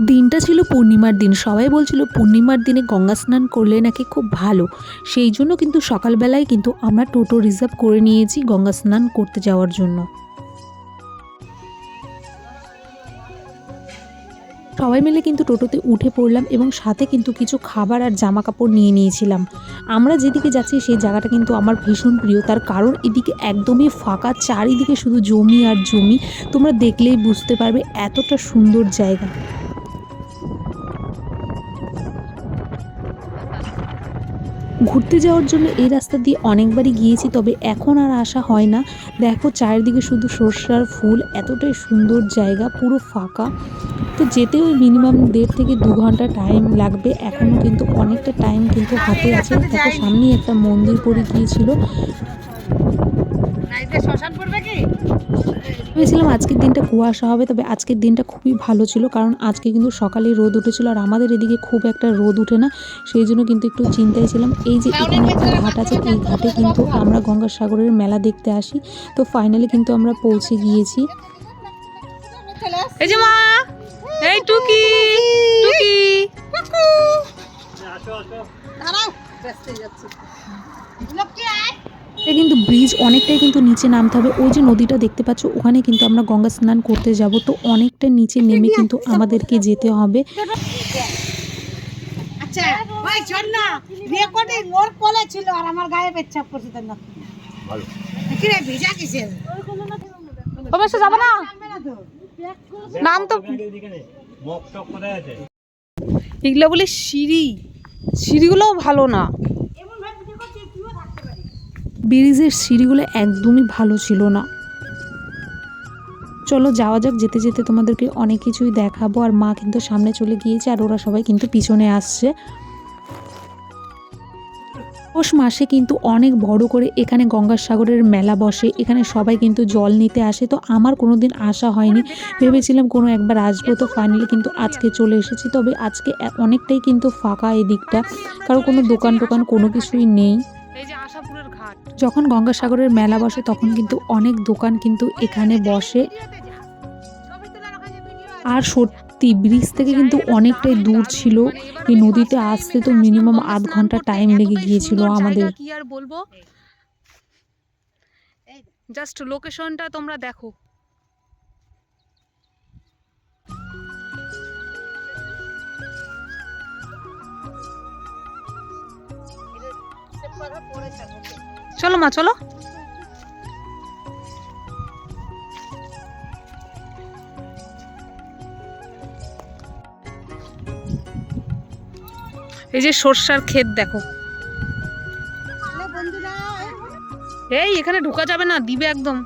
দিনটা ছিল পূর্ণিমার দিন। সবাই বলছিল পূর্ণিমার দিনে গঙ্গা স্নান করলে নাকি খুব ভালো। সেই জন্য কিন্তু সকালবেলায় কিন্তু আমরা টোটো রিজার্ভ করে নিয়েছি গঙ্গা স্নান করতে যাওয়ার জন্য। সবাই মিলে কিন্তু টোটোতে উঠে পড়লাম এবং সাথে কিন্তু কিছু খাবার আর জামা কাপড় নিয়ে নিয়েছিলাম। আমরা যেদিকে যাচ্ছি সেই জায়গাটা কিন্তু আমার ভীষণ প্রিয়, তার কারণ এদিকে একদমই ফাঁকা, চারিদিকে শুধু জমি আর জমি। তোমরা দেখলেই বুঝতে পারবে এতটা সুন্দর জায়গা। ঘুরতে যাওয়ার জন্য এই রাস্তা দিয়ে অনেকবারই গিয়েছি, তবে এখন আর আসা হয় না। দেখো চারিদিকে শুধু সর্ষার ফুল, এতটাই সুন্দর জায়গা, পুরো ফাঁকা। তো যেতে ওই মিনিমাম 1.5 থেকে 2 ঘন্টা টাইম লাগবে। এখনও কিন্তু অনেকটা টাইম কিন্তু হাতে আছে। দেখো সামনেই একটা মন্দির পড়ে গিয়েছিল। ভেবেছিলাম আজকের দিনটা কুয়াশা হবে, তবে আজকের দিনটা খুবই ভালো ছিল, কারণ আজকে কিন্তু সকালে রোদ উঠেছিল আর আমাদের এদিকে খুব একটা রোদ ওঠে না, সেই জন্য কিন্তু একটু চিন্তায় ছিলাম। এই যে এখানে একটা ঘাট আছে, এই ঘাটে কিন্তু আমরা গঙ্গাসাগরের মেলা দেখতে আসি। তো ফাইনালি কিন্তু আমরা পৌঁছে গিয়েছি। এই যে মা, এই টুকি টুকি কিন্তু ব্রিজ অনেকটাই কিন্তু নিচে নামতে হবে। ওই যে নদীটা দেখতে পাচ্ছ, ওখানে কিন্তু আমরা গঙ্গা স্নান করতে যাব। তো অনেকটা নিচে নেমে কিন্তু আমাদেরকে যেতে হবে। আচ্ছা ভাই চল না, রেকর্ডিং ওর কোলে ছিল আর আমার গায়ে পেচ্ছাপ করছে তার না। ভালো কি রে ভিজা কিসের? তোমার সাথে যাবে না? নাম তো এগুলো বলে সিঁড়িগুলোও ভালো না। ব্রিজের সিঁড়িগুলো একদমই ভালো ছিল না। চলো যাওয়া যাক। যেতে যেতে তোমাদেরকে অনেক কিছুই দেখাবো। আর মা কিন্তু সামনে চলে গিয়েছে আর ওরা সবাই কিন্তু পিছনে আসছে। পৌষ মাসে কিন্তু অনেক বড় করে এখানে গঙ্গাসাগরের মেলা বসে। এখানে সবাই কিন্তু জল নিতে আসে। তো আমার কোনো দিন আসা হয়নি, ভেবেছিলাম কোনো একবার আসবো। তো ফাইনালি কিন্তু আজকে চলে এসেছি। তবে আজকে অনেকটাই কিন্তু ফাঁকা এই দিকটা, কারণ কোনো দোকান টোকান কোনো কিছুই নেই। যখন গঙ্গাসাগরের মেলা বসে তখন কিন্তু অনেক দোকান কিন্তু এখানে বসে। আর সত্যি ব্রিজ থেকে কিন্তু অনেকটাই দূর ছিল, এই নদীতে আসতে তো মিনিমাম আধ ঘন্টা টাইম লেগে গিয়েছিল আমাদের। কি আর বলবো, জাস্ট লোকেশনটা তোমরা দেখো। চলো মা চলো। এই যে সর্ষার ক্ষেত দেখো। এই এখানে ঢোকা যাবে না, দিবে একদম।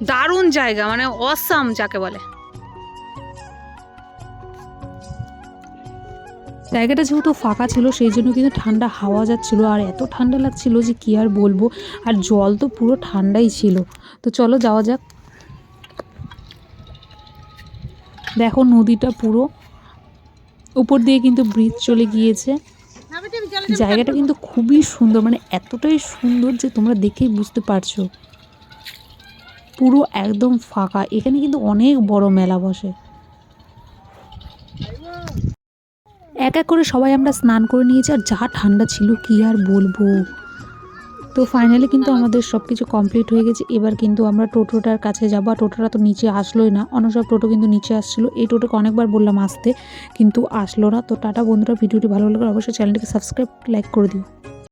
দারুণ জায়গা, মানে অসাম যাকে বলে। জায়গাটা যেহেতু ফাঁকা ছিল সেই জন্য কিন্তু ঠান্ডা হাওয়া যাচ্ছিল, আর এত ঠান্ডা লাগছিল যে কি আর বলবো। আর জল তো পুরো ঠান্ডাই ছিল। তো চলো যাওয়া যাক। দেখো নদীটা পুরো উপর দিয়ে কিন্তু ব্রিজ চলে গিয়েছে। জায়গাটা কিন্তু খুবই সুন্দর, মানে এতটাই সুন্দর যে তোমরা দেখেই বুঝতে পারছো। পুরো একদম ফাঁকা। এখানে কিন্তু অনেক বড় মেলা বসে। এক এক করে সবাই আমরা স্নান করে নিয়েছি, আর যা ঠান্ডা ছিল কি আর বলবো। তো ফাইনালি কিন্তু আমাদের সব কিছু কমপ্লিট হয়ে গেছে। এবার কিন্তু আমরা টোটোটার কাছে যাবো। আর টোটোটা তো নিচে আসলোই না, অন্য সব টোটো কিন্তু নিচে আসছিলো। এই টোটোকে অনেকবার বললাম আসতে, কিন্তু আসলো না। তো টাটা বন্ধুরা, ভিডিওটি ভালো লাগলে অবশ্যই চ্যানেলটিকে সাবস্ক্রাইব লাইক করে দিও।